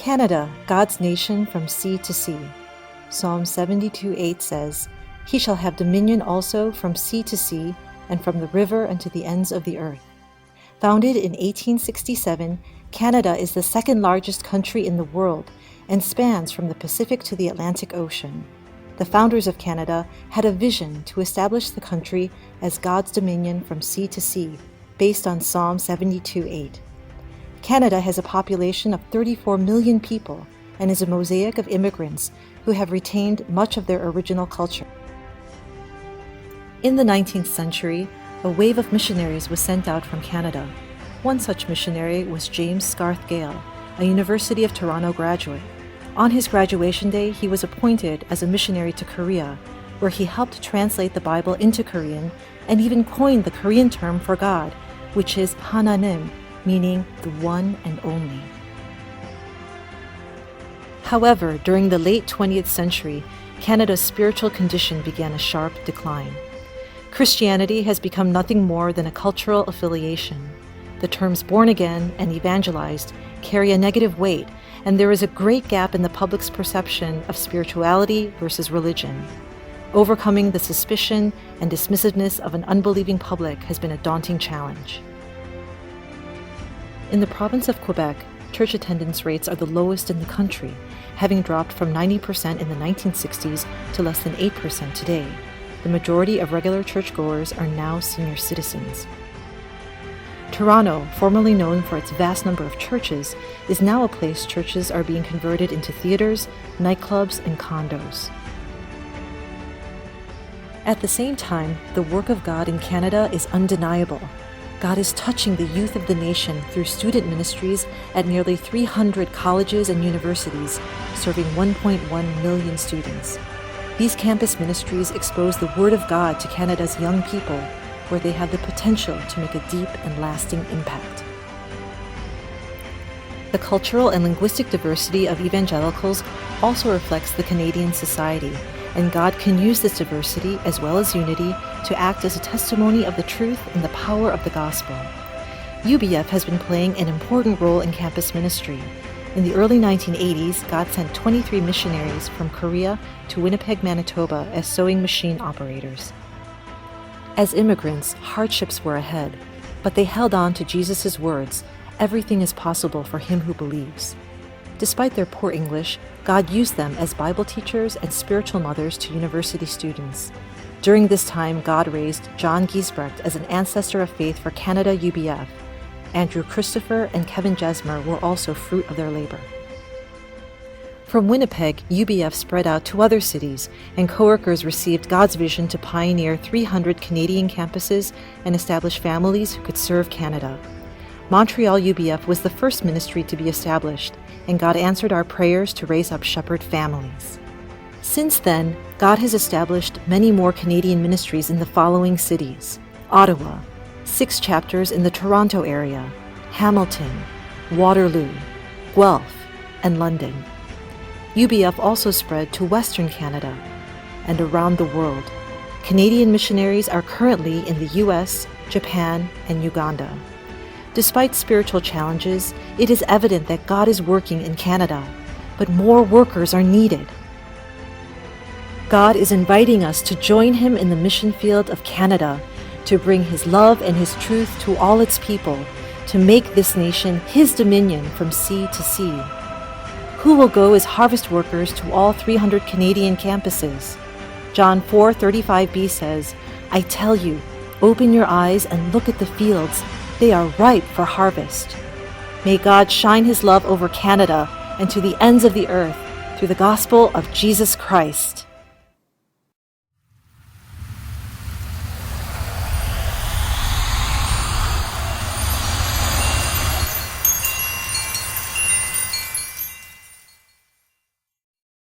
Canada, God's nation from sea to sea. Psalm 72:8 says, "He shall have dominion also from sea to sea, and from the river unto the ends of the earth." Founded in 1867, Canada is the second largest country in the world and spans from the Pacific to the Atlantic Ocean. The founders of Canada had a vision to establish the country as God's dominion from sea to sea, based on Psalm 72:8. Canada has a population of 34 million people and is a mosaic of immigrants who have retained much of their original culture. In the 19th century, a wave of missionaries was sent out from Canada. One such missionary was James Scarth Gale, a University of Toronto graduate. On his graduation day, he was appointed as a missionary to Korea, where he helped translate the Bible into Korean and even coined the Korean term for God, which is Hananim, meaning the one and only. However, during the late 20th century, Canada's spiritual condition began a sharp decline. Christianity has become nothing more than a cultural affiliation. The terms born again and evangelized carry a negative weight, and there is a great gap in the public's perception of spirituality versus religion. Overcoming the suspicion and dismissiveness of an unbelieving public has been a daunting challenge. In the province of Quebec, church attendance rates are the lowest in the country, having dropped from 90% in the 1960s to less than 8% today. The majority of regular churchgoers are now senior citizens. Toronto, formerly known for its vast number of churches, is now a place churches are being converted into theaters, nightclubs, and condos. At the same time, the work of God in Canada is undeniable. God is touching the youth of the nation through student ministries at nearly 300 colleges and universities, serving 1.1 million students. These campus ministries expose the Word of God to Canada's young people, where they have the potential to make a deep and lasting impact. The cultural and linguistic diversity of evangelicals also reflects the Canadian society, and God can use this diversity as well as unity to act as a testimony of the truth and the power of the gospel. UBF has been playing an important role in campus ministry. In the early 1980s, God sent 23 missionaries from Korea to Winnipeg, Manitoba as sewing machine operators. As immigrants, hardships were ahead, but they held on to Jesus' words, "Everything is possible for him who believes." Despite their poor English, God used them as Bible teachers and spiritual mothers to university students. During this time, God raised John Giesbrecht as an ancestor of faith for Canada UBF. Andrew Christopher and Kevin Jesmer were also fruit of their labor. From Winnipeg, UBF spread out to other cities, and co-workers received God's vision to pioneer 300 Canadian campuses and establish families who could serve Canada. Montreal UBF was the first ministry to be established, and God answered our prayers to raise up shepherd families. Since then, God has established many more Canadian ministries in the following cities: Ottawa, 6 chapters in the Toronto area, Hamilton, Waterloo, Guelph, and London. UBF also spread to Western Canada and around the world. Canadian missionaries are currently in the US, Japan, and Uganda. Despite spiritual challenges, it is evident that God is working in Canada, but more workers are needed. God is inviting us to join Him in the mission field of Canada, to bring His love and His truth to all its people, to make this nation His dominion from sea to sea. Who will go as harvest workers to all 300 Canadian campuses? John 4:35b says, "I tell you, open your eyes and look at the fields. They are ripe for harvest." May God shine His love over Canada and to the ends of the earth through the gospel of Jesus Christ.